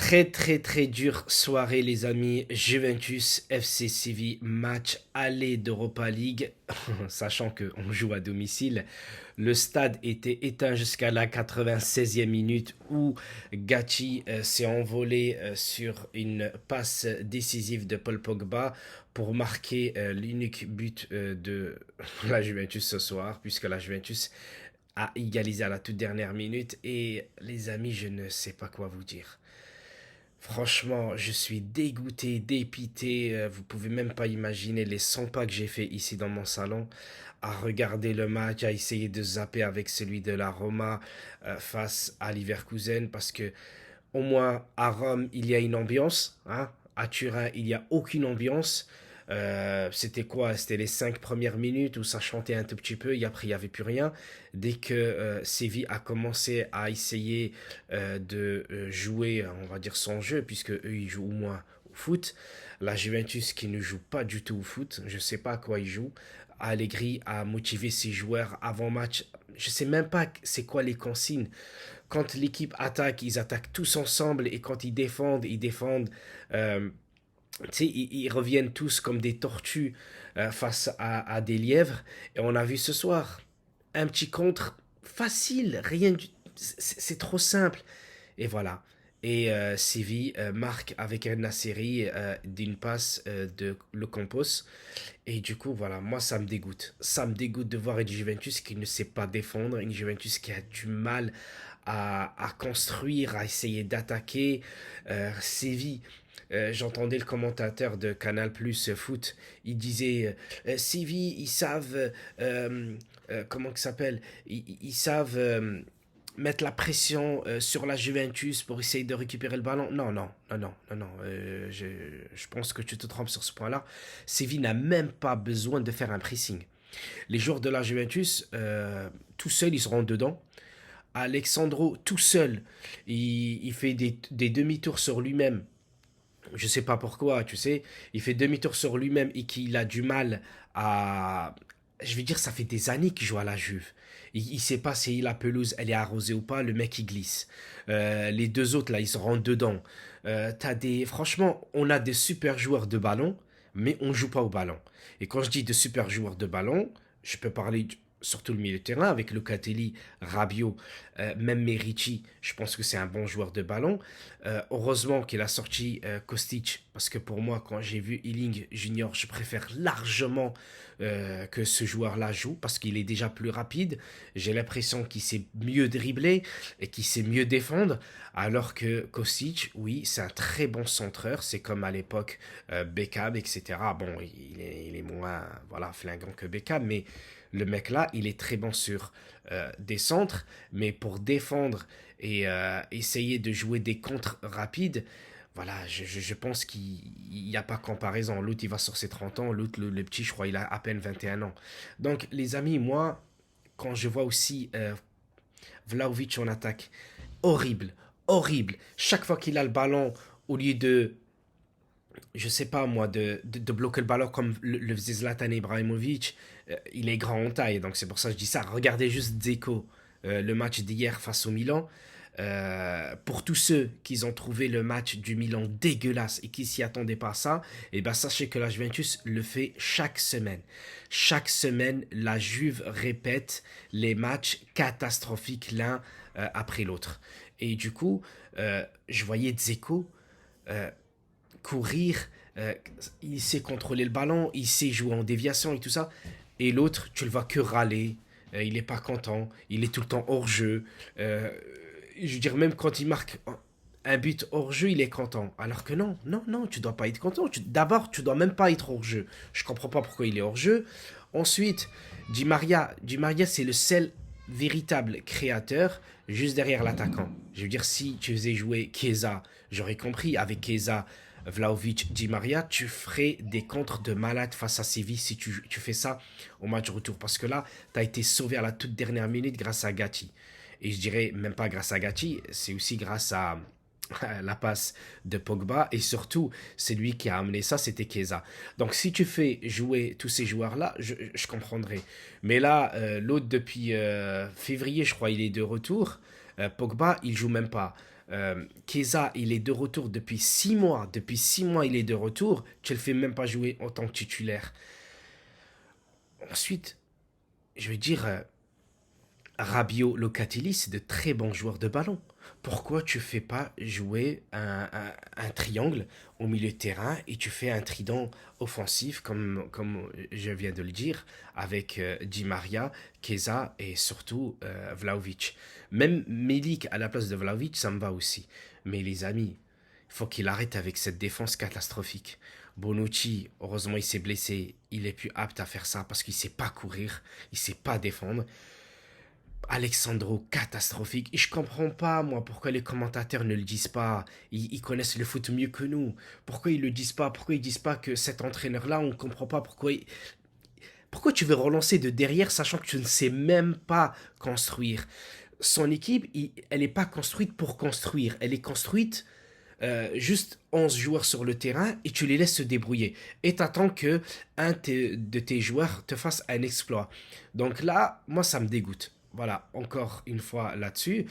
Très dure soirée les amis. Juventus FC Séville, match aller d'Europa League, sachant qu'on joue à domicile. Le stade était éteint jusqu'à la 96e minute où Gatti s'est envolé sur une passe décisive de Paul Pogba pour marquer l'unique but de la Juventus ce soir, puisque la Juventus a égalisé à la toute dernière minute. Et les amis, je ne sais pas quoi vous dire. Franchement, je suis dégoûté, dépité. Vous pouvez même pas imaginer les 100 pas que j'ai fait ici dans mon salon à regarder le match, à essayer de zapper avec celui de la Roma face à Leverkusen parce que au moins à Rome il y a une ambiance, hein. À Turin il y a aucune ambiance. C'était quoi? C'était les 5 premières minutes où ça chantait un tout petit peu et après il n'y avait plus rien. Dès que Séville a commencé à essayer de jouer, on va dire, son jeu, puisque eux ils jouent au moins au foot, la Juventus qui ne joue pas du tout au foot, je ne sais pas à quoi ils jouent. Allegri a motivé ses joueurs avant match. Je ne sais même pas c'est quoi les consignes. Quand l'équipe attaque, ils attaquent tous ensemble et quand ils défendent. euh, Tu sais, ils reviennent tous comme des tortues face à des lièvres. Et on a vu ce soir un petit contre facile, rien du... C'est trop simple. Et voilà. Et Séville marque avec un Nasseri d'une passe de Le Campos. Et du coup, voilà, moi ça me dégoûte. Ça me dégoûte de voir une Juventus qui ne sait pas défendre, une Juventus qui a du mal à construire, à essayer d'attaquer. Séville, j'entendais le commentateur de Canal Plus Foot, il disait Séville, ils savent, comment que ça s'appelle, ils savent mettre la pression sur la Juventus pour essayer de récupérer le ballon. Non. Je pense que tu te trompes sur ce point-là. Séville n'a même pas besoin de faire un pressing. Les joueurs de la Juventus, tout seuls, ils seront dedans. Alexandro, tout seul, il fait des demi-tours sur lui-même. Je sais pas pourquoi, tu sais. Il fait demi-tour sur lui-même et qu'il a du mal à... Je veux dire, ça fait des années qu'il joue à la Juve. Il sait pas si la pelouse elle est arrosée ou pas, le mec il glisse. Les deux autres là, ils se rendent dedans. Franchement, on a des super joueurs de ballon, mais on joue pas au ballon. Et quand je dis de super joueurs de ballon, je peux parler surtout le milieu de terrain avec Locatelli, Rabiot, même Merici. Je pense que c'est un bon joueur de ballon. Heureusement qu'il a sorti Kostic, parce que pour moi, quand j'ai vu Ealing Junior, je préfère largement que ce joueur-là joue, parce qu'il est déjà plus rapide. J'ai l'impression qu'il sait mieux dribbler et qu'il sait mieux défendre, alors que Kostic, oui, c'est un très bon centreur. C'est comme à l'époque Beckham, etc. Bon, il est moins voilà, flinguant que Beckham, mais le mec là, il est très bon sur des centres, mais pour défendre et essayer de jouer des contres rapides, voilà, je pense qu'il n'y a pas comparaison. L'autre, il va sur ses 30 ans, l'autre, le petit, je crois, il a à peine 21 ans. Donc, les amis, moi, quand je vois aussi Vlahovic en attaque, horrible, horrible. Chaque fois qu'il a le ballon, au lieu de je sais pas moi, de bloquer le ballon comme le faisait Zlatan Ibrahimovic, il est grand en taille, donc c'est pour ça que je dis ça. Regardez juste Dzeko, le match d'hier face au Milan. Pour tous ceux qui ont trouvé le match du Milan dégueulasse et qui s'y attendaient pas à ça, et ben sachez que la Juventus le fait chaque semaine. Chaque semaine, la Juve répète les matchs catastrophiques l'un après l'autre. Et du coup, je voyais Dzeko euh, courir, il sait contrôler le ballon, il sait jouer en déviation et tout ça. Et l'autre, tu le vois que râler, il n'est pas content, il est tout le temps hors jeu. Je veux dire, même quand il marque un but hors jeu, il est content. Alors que non, tu dois pas être content. D'abord, tu dois même pas être hors jeu. Je comprends pas pourquoi il est hors jeu. Ensuite, Di Maria c'est le seul véritable créateur juste derrière l'attaquant. Je veux dire, si tu faisais jouer Chiesa, j'aurais compris. Avec Chiesa, Vlahovic, Di Maria, tu ferais des contres de malade face à Séville si tu fais ça au match retour. Parce que là, tu as été sauvé à la toute dernière minute grâce à Gatti. Et je dirais même pas grâce à Gatti, c'est aussi grâce à la passe de Pogba et surtout celui qui a amené ça c'était Chiesa. Donc si tu fais jouer tous ces joueurs là je comprendrai, mais là l'autre depuis février je crois il est de retour. Pogba il joue même pas. Chiesa, il est de retour depuis 6 mois. Depuis 6 mois, il est de retour. Tu le fais même pas jouer en tant que titulaire. Ensuite, je veux dire, Rabiot, Locatelli, c'est de très bons joueurs de ballon. Pourquoi tu fais pas jouer un triangle au milieu de terrain et tu fais un trident offensif, comme je viens de le dire, avec Di Maria, Chiesa et surtout Vlahovic. Même Milik à la place de Vlahovic, ça me va aussi. Mais les amis, il faut qu'il arrête avec cette défense catastrophique. Bonucci, heureusement, il s'est blessé. Il est plus apte à faire ça parce qu'il sait pas courir, il sait pas défendre. Alexandro, catastrophique. Et je comprends pas, moi, pourquoi les commentateurs ne le disent pas. Ils connaissent le foot mieux que nous. Pourquoi ils le disent pas? Pourquoi ils disent pas que cet entraîneur-là, on ne comprend pas pourquoi. Pourquoi tu veux relancer de derrière, sachant que tu ne sais même pas construire? Son équipe, elle n'est pas construite pour construire. Elle est construite juste 11 joueurs sur le terrain et tu les laisses se débrouiller. Et t'attends que de tes joueurs te fasse un exploit. Donc là, moi, ça me dégoûte. Voilà, encore une fois là-dessus.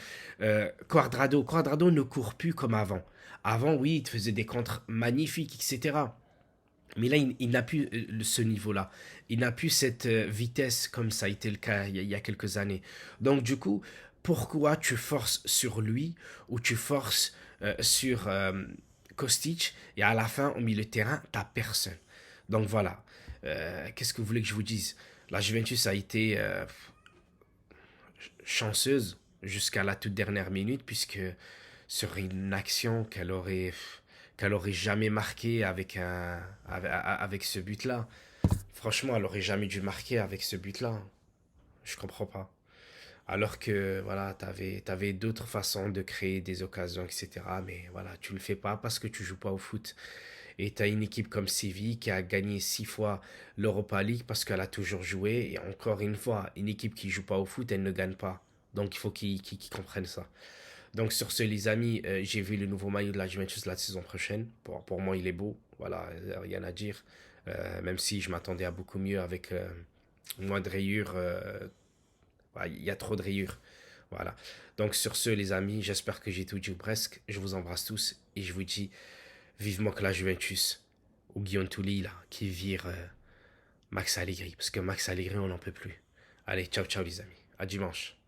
Quadrado ne court plus comme avant. Avant, oui, il te faisait des contres magnifiques, etc. Mais là, il n'a plus ce niveau-là. Il n'a plus cette vitesse comme ça a été le cas il y a quelques années. Donc, du coup, pourquoi tu forces sur lui ou tu forces sur Kostic et à la fin, au milieu de terrain, t'as personne. Donc voilà. Qu'est-ce que vous voulez que je vous dise? La Juventus a été chanceuse jusqu'à la toute dernière minute puisque sur une action qu'elle aurait jamais marqué avec ce but-là. Franchement, elle aurait jamais dû marquer avec ce but-là. Je comprends pas. Alors que voilà, t'avais d'autres façons de créer des occasions, etc. Mais voilà, tu le fais pas parce que tu joues pas au foot. Et t'as une équipe comme Séville qui a gagné 6 fois l'Europa League parce qu'elle a toujours joué. Et encore une fois, une équipe qui joue pas au foot, elle ne gagne pas. Donc il faut qu'ils comprennent ça. Donc sur ce, les amis, j'ai vu le nouveau maillot de la Juventus la saison prochaine. Pour moi, il est beau. Voilà, rien à dire. Même si je m'attendais à beaucoup mieux avec moins de rayures. Il y a trop de rayures. Voilà. Donc sur ce, les amis, j'espère que j'ai tout dit ou presque. Je vous embrasse tous et je vous dis vivement que la Juventus, ou Guillaume Tulli, là, qui vire Max Allegri. Parce que Max Allegri, on n'en peut plus. Allez, ciao, ciao, les amis. À dimanche.